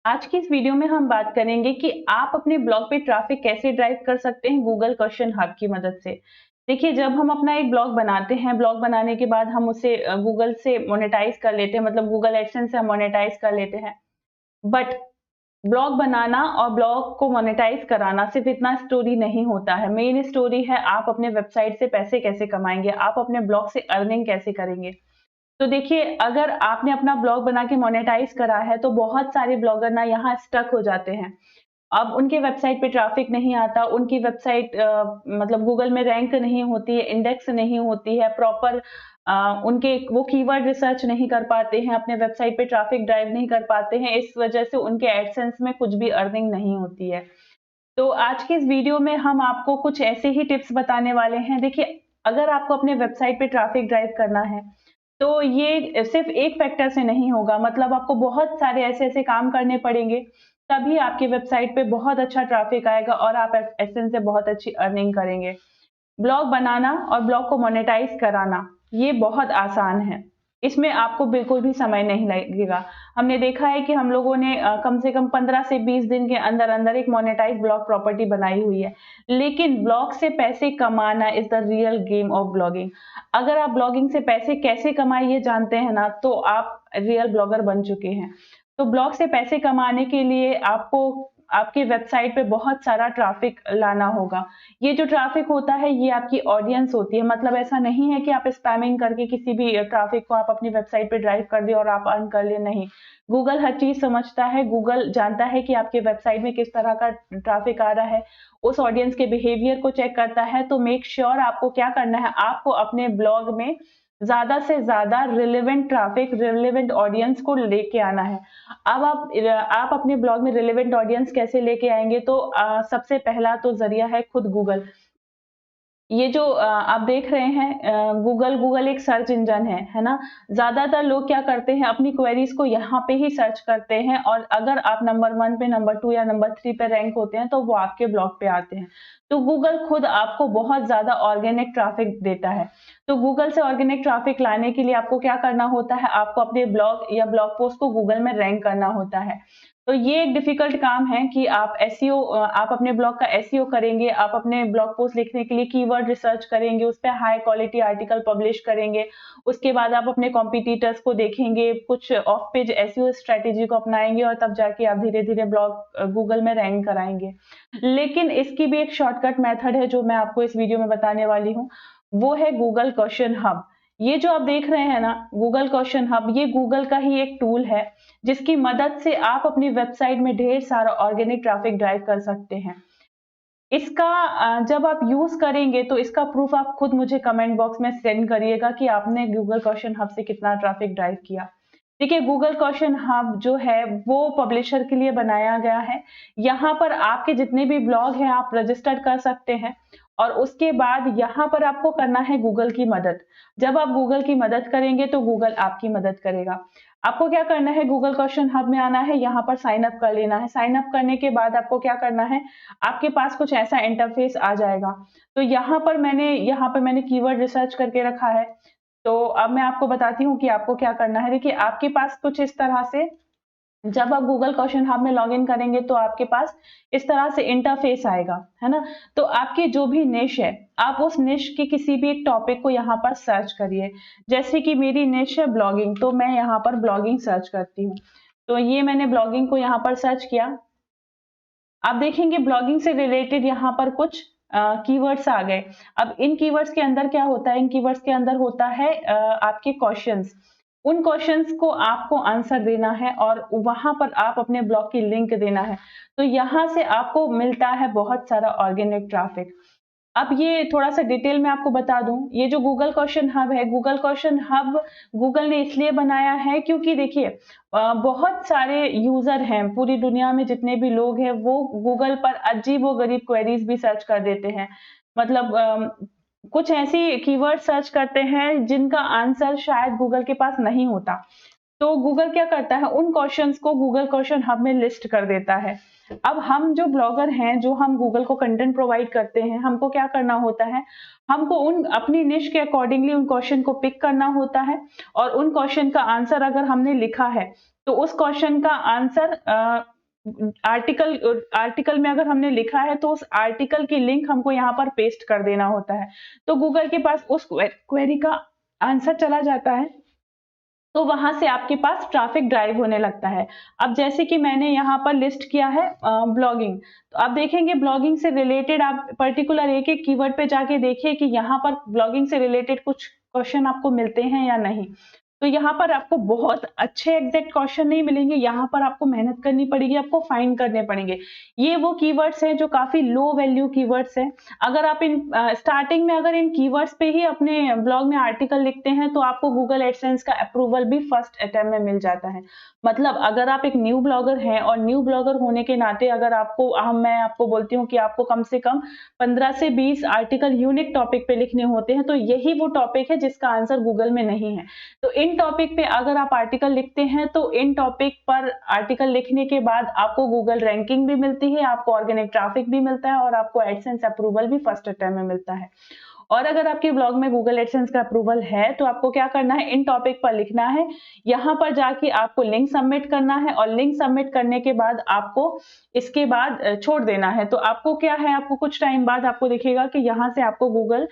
आज की इस वीडियो में हम बात करेंगे कि आप अपने ब्लॉग पे ट्रैफिक कैसे ड्राइव कर सकते हैं गूगल क्वेश्चन हब की मदद से। देखिए, जब हम अपना एक ब्लॉग बनाते हैं, ब्लॉग बनाने के बाद हम उसे गूगल से मोनेटाइज कर लेते हैं, मतलब गूगल एडसेंस से हम मोनेटाइज कर लेते हैं। बट ब्लॉग बनाना और ब्लॉग को मोनेटाइज कराना सिर्फ इतना स्टोरी नहीं होता है। मेन स्टोरी है आप अपने वेबसाइट से पैसे कैसे कमाएंगे, आप अपने ब्लॉग से अर्निंग कैसे करेंगे। तो देखिए, अगर आपने अपना ब्लॉग बना के मोनेटाइज करा है तो बहुत सारे ब्लॉगर ना यहाँ स्टक हो जाते हैं। अब उनके वेबसाइट पे ट्रैफिक नहीं आता, उनकी वेबसाइट मतलब गूगल में रैंक नहीं होती है, इंडेक्स नहीं होती है, प्रॉपर उनके वो कीवर्ड रिसर्च नहीं कर पाते हैं, अपने वेबसाइट पे ट्रैफिक ड्राइव नहीं कर पाते हैं, इस वजह से उनके एडसेंस में कुछ भी अर्निंग नहीं होती है। तो आज की इस वीडियो में हम आपको कुछ ऐसे ही टिप्स बताने वाले हैं। देखिए, अगर आपको अपने वेबसाइट पे ट्रैफिक ड्राइव करना है तो ये सिर्फ एक फैक्टर से नहीं होगा, मतलब आपको बहुत सारे ऐसे-ऐसे काम करने पड़ेंगे, तभी आपकी वेबसाइट पे बहुत अच्छा ट्रैफिक आएगा और आप एसेंस से बहुत अच्छी अर्निंग करेंगे। ब्लॉग बनाना और ब्लॉग को मोनेटाइज कराना, ये बहुत आसान है। इसमें आपको बिल्कुल भी समय नहीं लगेगा। हमने देखा है कि हम लोगों ने कम से कम 15 से 20 दिन के अंदर-अंदर एक मोनेटाइज ब्लॉग प्रॉपर्टी बनाई हुई है। लेकिन ब्लॉग से पैसे कमाना is the real game of blogging. अगर आप ब्लॉगिंग से पैसे कैसे कमाएँ ये जानते हैं ना, तो आप रियल ब्लॉगर बन चुके हैं। तो ब्लॉग से पैसे कमाने के लिए आपको आपकी वेबसाइट पे बहुत सारा ट्रैफिक लाना होगा। ये जो ट्रैफिक होता है ये आपकी ऑडियंस होती है, मतलब ऐसा नहीं है कि आप स्पैमिंग करके किसी भी ट्रैफिक को आप अपनी वेबसाइट पे ड्राइव कर दें और आप अर्न कर लें, नहीं। गूगल हर चीज़ समझता है, गूगल जानता है कि आपकी वेबसाइट में किस तरह का ट्रैफिक आ रहा है, उस ऑडियंस के बिहेवियर को चेक करता है। तो मेक श्योर आपको क्या करना है, आपको अपने ब्लॉग में ज़्यादा से ज़्यादा रिलेवेंट ट्रैफिक, रिलेवेंट ऑडियंस को लेके आना है। अब आप अपने ब्लॉग में रिलेवेंट ऑडियंस कैसे लेके आएँगे, तो सबसे पहला तो ज़रिया है खुद गूगल। ये जो आप देख रहे हैं, गूगल एक सर्च इंजन है ना? ज़्यादातर लोग क्या करते हैं, अपनी क्वेरीज़ को यहाँ पे ही सर्च करते हैं और अगर आप नंबर 1 पे, नंबर 2 या नंबर 3 पे रैंक होते हैं, तो वो आपके ब्लॉग पे आते हैं। तो गूगल खुद आपको बहुत ज़्यादा ऑर्गेनिक ट्रैफिक देता है। तो गूगल से ऑर्गेनिक ट्रैफिक लाने के लिए आपको क्या करना होता है, आपको अपने ब्लॉग या ब्लॉग पोस्ट को गूगल में रैंक करना होता है। तो ये एक डिफ़िकल्ट काम है कि आप एसईओ आप अपने ब्लॉग का एसईओ करेंगे, आप अपने ब्लॉग पोस्ट लिखने के लिए कीवर्ड रिसर्च करेंगे, उस पे हाई क्वालिटी आर्टिकल पब्लिश करेंगे। उसके बाद आप अपने कॉम्पिटिटर्स को देखेंगे, कुछ ऑफ पेज एसईओ स्ट्रैटेजी को अपनाएँगे और तब जाके आप धीरे-धीरे ब्लॉग गूगल में रैंक कराएँगे। लेकिन इसकी भी एक शॉर्टकट मेथड है जो मैं आपको इस वीडियो में बताने वाली हूँ, वो है गूगल क्वेश्चन हब। ये जो आप देख रहे हैं ना, गूगल क्वेश्चन हब, ये गूगल का ही एक टूल है जिसकी मदद से आप अपनी वेबसाइट में ढेर सारा ऑर्गेनिक ट्रैफिक ड्राइव कर सकते हैं। इसका जब आप यूज़ करेंगे तो इसका प्रूफ आप खुद मुझे कमेंट बॉक्स में सेंड करिएगा कि आपने गूगल क्वेश्चन हब से कितना ट्रैफिक ड्राइव किया। देखिए, गूगल क्वेश्चन हब जो है वो पब्लिशर के लिए बनाया गया है। यहाँ पर आपके जितने भी ब्लॉग हैं आप रजिस्टर कर सकते हैं और उसके बाद यहाँ पर आपको करना है गूगल की मदद। जब आप गूगल की मदद करेंगे तो गूगल आपकी मदद करेगा। आपको क्या करना है, गूगल क्वेश्चन हब में आना है, यहाँ पर साइन अप कर लेना है। साइन अप करने के बाद आपको क्या करना है, आपके पास कुछ ऐसा इंटरफेस आ जाएगा। तो यहाँ पर मैंने कीवर्ड रिसर्च करके रखा है। तो अब मैं आपको बताती हूँ कि आपको क्या करना है। देखिए, आपके पास कुछ इस तरह से जब आप गूगल क्वेश्चन हब में लॉगिन करेंगे तो आपके पास इस तरह से इंटरफेस आएगा, है ना? तो आपकी जो भी निश है, आप उस निश के किसी भी एक टॉपिक को यहाँ पर सर्च करिए। जैसे कि मेरी निश है ब्लॉगिंग, तो मैं यहाँ पर ब्लॉगिंग सर्च करती हूँ। तो ये मैंने ब्लॉगिंग को यहाँ पर सर्च किया। आप देखेंगे ब्लॉगिंग से रिलेटेड यहाँ पर कुछ कीवर्ड्स आ गए। अब इन कीवर्ड्स के अंदर क्या होता है, इन कीवर्ड्स के अंदर होता है आपके क्वेश्चंस। उन क्वेश्चंस को आपको आंसर देना है और वहां पर आप अपने ब्लॉग की लिंक देना है। तो यहाँ से आपको मिलता है बहुत सारा ऑर्गेनिक ट्रैफिक। अब ये थोड़ा-सा डिटेल में आपको बता दूँ, ये जो गूगल क्वेश्चन हब है, गूगल क्वेश्चन हब गूगल ने इसलिए बनाया है क्योंकि देखिए, बहुत सारे यूज़र हैं, पूरी दुनिया में जितने भी लोग हैं, वो गूगल पर अजीबो-गरीब क्वेरीज़ भी सर्च कर देते हैं। मतलब कुछ ऐसी कीवर्ड सर्च करते हैं, जिनका आंसर शायद गूगल के पास नहीं होता। तो गूगल क्या करता है, उन क्वेश्चंस को गूगल क्वेश्चन हब में लिस्ट कर देता है। अब हम जो ब्लॉगर हैं, जो हम गूगल को कंटेंट प्रोवाइड करते हैं, हमको क्या करना होता है, हमको उन अपनी निश के अकॉर्डिंगली उन क्वेश्चन को पिक करना होता है और उन क्वेश्चन का आंसर अगर हमने लिखा है, तो उस क्वेश्चन का आंसर आर्टिकल में अगर हमने लिखा है तो उस आर्टिकल की लिंक हमको यहाँ पर पेस्ट कर देना होता है। तो गूगल के पास उस क्वेरी का आंसर चला जाता है, तो वहां से आपके पास ट्रैफिक ड्राइव होने लगता है। अब जैसे कि मैंने यहाँ पर लिस्ट किया है ब्लॉगिंग, तो आप देखेंगे ब्लॉगिंग से रिलेटेड आप पर्टिकुलर एक एक कीवर्ड पे जाके देखिए कि यहाँ पर ब्लॉगिंग से रिलेटेड कुछ क्वेश्चन आपको मिलते हैं या नहीं। तो यहाँ पर आपको बहुत अच्छे एग्जैक्ट क्वेश्चन नहीं मिलेंगे, यहाँ पर आपको मेहनत करनी पड़ेगी, आपको फाइंड करने पड़ेंगे। ये वो कीवर्ड्स हैं जो काफी लो वैल्यू कीवर्ड्स हैं। अगर आप इन स्टार्टिंग में अगर इन कीवर्ड्स पे ही अपने ब्लॉग में आर्टिकल लिखते हैं तो आपको गूगल एडसेंस का अप्रूवल भी फर्स्ट अटेम्प्ट में मिल जाता है। मतलब अगर आप एक न्यू ब्लॉगर हैं और न्यू ब्लॉगर होने के नाते अगर मैं आपको बोलती हूँ कि आपको कम से कम 15 से 20 आर्टिकल यूनिक टॉपिक पे लिखने होते हैं, तो यही वो टॉपिक है जिसका आंसर गूगल में नहीं है। तो इन टॉपिक पे अगर आप आर्टिकल लिखते हैं तो इन टॉपिक पर आर्टिकल लिखने के बाद आपको गूगल रैंकिंग भी मिलती है, आपको ऑर्गेनिक ट्रैफिक भी मिलता है और आपको एडसेंस अप्रूवल भी फर्स्ट अटेम्प्ट में मिलता है। और अगर आपके ब्लॉग में गूगल एडसेंस का अप्रूवल है तो आपको क्या करना है, इन टॉपिक पर लिखना है, यहाँ पर जाके आपको लिंक सबमिट करना है और लिंक सबमिट करने के बाद आपको इसके बाद छोड़ देना है। तो आपको क्या है, आपको कुछ टाइम बाद आपको दिखेगा कि यहाँ से आपको गूगल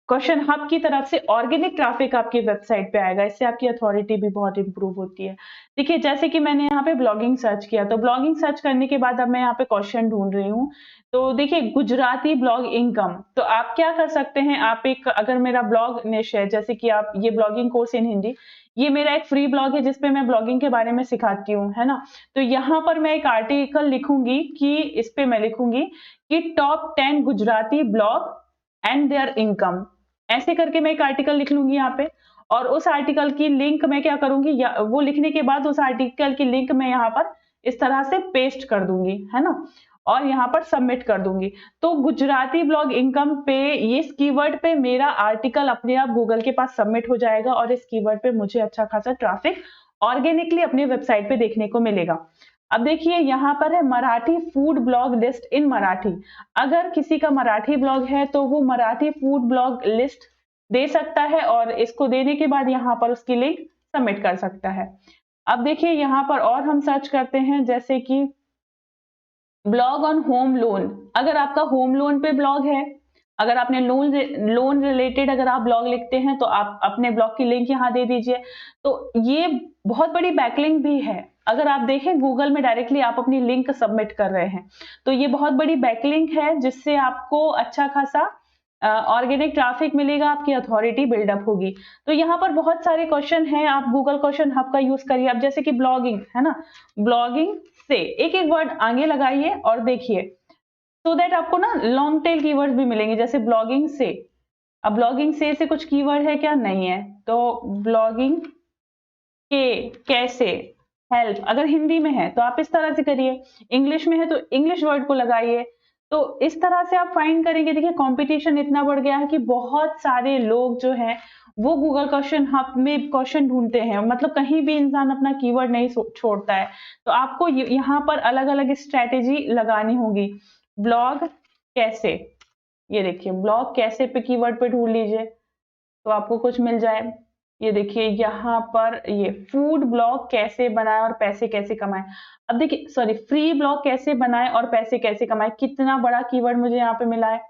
क्वेश्चन हब की तरफ से ऑर्गेनिक ट्रैफिक आपकी वेबसाइट पे आएगा। इससे आपकी अथॉरिटी भी बहुत इंप्रूव होती है। देखिए जैसे कि मैंने यहाँ पे ब्लॉगिंग सर्च किया, तो ब्लॉगिंग सर्च करने के बाद अब मैं यहाँ पे क्वेश्चन ढूंढ रही हूँ। तो देखिए गुजराती ब्लॉग इनकम, तो आप क्या कर सकते हैं, आप एक अगर मेरा ब्लॉग निश है, जैसे कि आप ये ब्लॉगिंग कोर्स इन हिंदी, ये मेरा एक फ्री ब्लॉग है जिसपे मैं ब्लॉगिंग के बारे में सिखाती हूँ, है ना। तो यहाँ पर मैं एक आर्टिकल लिखूंगी कि इस पे मैं लिखूंगी कि top 10 Gujarati blog and there income, ऐसे करके मैं एक आर्टिकल लिख लूंगी यहाँ पे। और उस आर्टिकल की लिंक मैं क्या करूंगी, वो लिखने के बाद उस आर्टिकल की लिंक मैं यहाँ पर इस तरह से पेस्ट कर दूंगी, है ना, और यहाँ पर सबमिट कर दूंगी। तो गुजराती ब्लॉग इनकम पे इस कीवर्ड पे मेरा आर्टिकल अपने आप गूगल के पास सबमिट हो जाएगा और इस कीवर्ड पे मुझे अच्छा खासा ट्रैफिक ऑर्गेनिकली अपनी वेबसाइट पे देखने को मिलेगा। अब देखिए यहाँ पर है मराठी फूड ब्लॉग लिस्ट इन मराठी। अगर किसी का मराठी ब्लॉग है तो वो मराठी फूड ब्लॉग लिस्ट दे सकता है और इसको देने के बाद यहाँ पर उसकी लिंक सबमिट कर सकता है। अब देखिए यहाँ पर और हम सर्च करते हैं, जैसे कि ब्लॉग ऑन होम लोन। अगर आपका होम लोन पे ब्लॉग है, अगर आपने लोन रिलेटेड अगर आप ब्लॉग लिखते हैं तो आप अपने ब्लॉग की लिंक यहाँ दे दीजिए। तो ये बहुत बड़ी बैकलिंक भी है। अगर आप देखें गूगल में डायरेक्टली आप अपनी लिंक सबमिट कर रहे हैं, तो ये बहुत बड़ी बैकलिंक है जिससे आपको अच्छा खासा ऑर्गेनिक ट्रैफिक मिलेगा, आपकी अथॉरिटी बिल्डअप होगी। तो यहाँ पर बहुत सारे क्वेश्चन हैं, आप गूगल क्वेश्चन हब का यूज करिए। अब जैसे कि ब्लॉगिंग है ना, ब्लॉगिंग से एक एक वर्ड आगे लगाइए और देखिए, सो दैट आपको ना लॉन्ग टेल कीवर्ड्स भी मिलेंगे। जैसे ब्लॉगिंग से, अब ब्लॉगिंग से कुछ कीवर्ड है क्या, नहीं है। तो ब्लॉगिंग के, कैसे, हेल्प, अगर हिंदी में है तो आप इस तरह से करिए, इंग्लिश में है तो इंग्लिश वर्ड को लगाइए। तो इस तरह से आप फाइंड करेंगे। देखिए कंपटीशन इतना बढ़ गया है कि बहुत सारे लोग जो हैं वो गूगल क्वेश्चन हब में क्वेश्चन ढूंढते हैं, मतलब कहीं भी इंसान अपना कीवर्ड नहीं छोड़ता है। तो आपको यहाँ पर अलग अलग स्ट्रेटेजी लगानी होगी। ब्लॉग कैसे, ये देखिए ब्लॉग कैसे पे कीवर्ड पे ढूंढ लीजिए तो आपको कुछ मिल जाए। ये देखिए यहाँ पर ये फूड ब्लॉग कैसे बनाए और पैसे कैसे कमाए। अब देखिए सॉरी, फ्री ब्लॉग कैसे बनाए और पैसे कैसे कमाए, कितना बड़ा कीवर्ड मुझे यहाँ पे मिला है।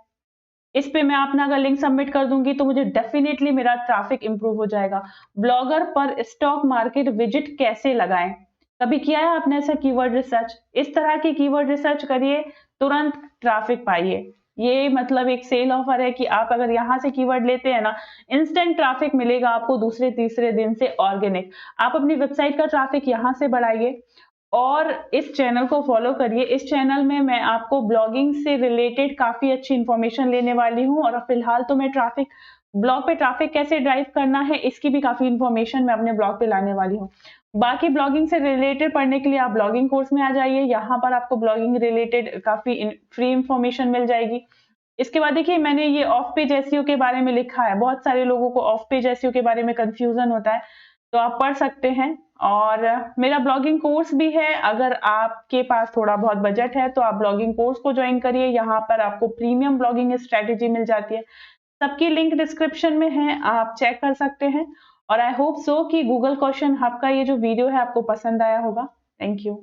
इस पे मैं अपना अगर लिंक सबमिट कर दूंगी तो मुझे डेफिनेटली मेरा ट्रैफिक इंप्रूव हो जाएगा। ब्लॉगर पर स्टॉक मार्केट विजिट कैसे लगाएं, कभी किया है आपने ऐसा कीवर्ड रिसर्च? इस तरह की कीवर्ड रिसर्च करिए, तुरंत ट्रैफिक पाइए। ये मतलब एक सेल ऑफर है कि आप अगर यहाँ से कीवर्ड लेते हैं ना, इंस्टेंट ट्रैफिक मिलेगा आपको दूसरे तीसरे दिन से ऑर्गेनिक। आप अपनी वेबसाइट का ट्रैफिक यहाँ से बढ़ाइए और इस चैनल को फॉलो करिए। इस चैनल में मैं आपको ब्लॉगिंग से रिलेटेड काफी अच्छी इंफॉर्मेशन लेने वाली हूँ और फिलहाल तो मैं ब्लॉग पे ट्रैफिक कैसे ड्राइव करना है इसकी भी काफी इंफॉर्मेशन मैं अपने ब्लॉग पे लाने वाली हूँ। बाकी ब्लॉगिंग से रिलेटेड पढ़ने के लिए आप ब्लॉगिंग कोर्स में आ जाइए, यहाँ पर आपको ब्लॉगिंग रिलेटेड काफी फ्री इंफॉर्मेशन मिल जाएगी। इसके बाद देखिए मैंने ये ऑफ पेज एसईओ के बारे में लिखा है, बहुत सारे लोगों को ऑफ पेज एसईओ के बारे में कंफ्यूजन होता है, तो आप पढ़ सकते हैं। और मेरा ब्लॉगिंग कोर्स भी है, अगर आपके पास थोड़ा बहुत बजट है तो आप ब्लॉगिंग कोर्स को ज्वाइन करिए। यहाँ पर आपको प्रीमियम ब्लॉगिंग स्ट्रेटेजी मिल जाती है, सबकी लिंक डिस्क्रिप्शन में है, आप चेक कर सकते हैं। और आई होप सो कि गूगल क्वेश्चन हब का ये जो वीडियो है आपको पसंद आया होगा। Thank you.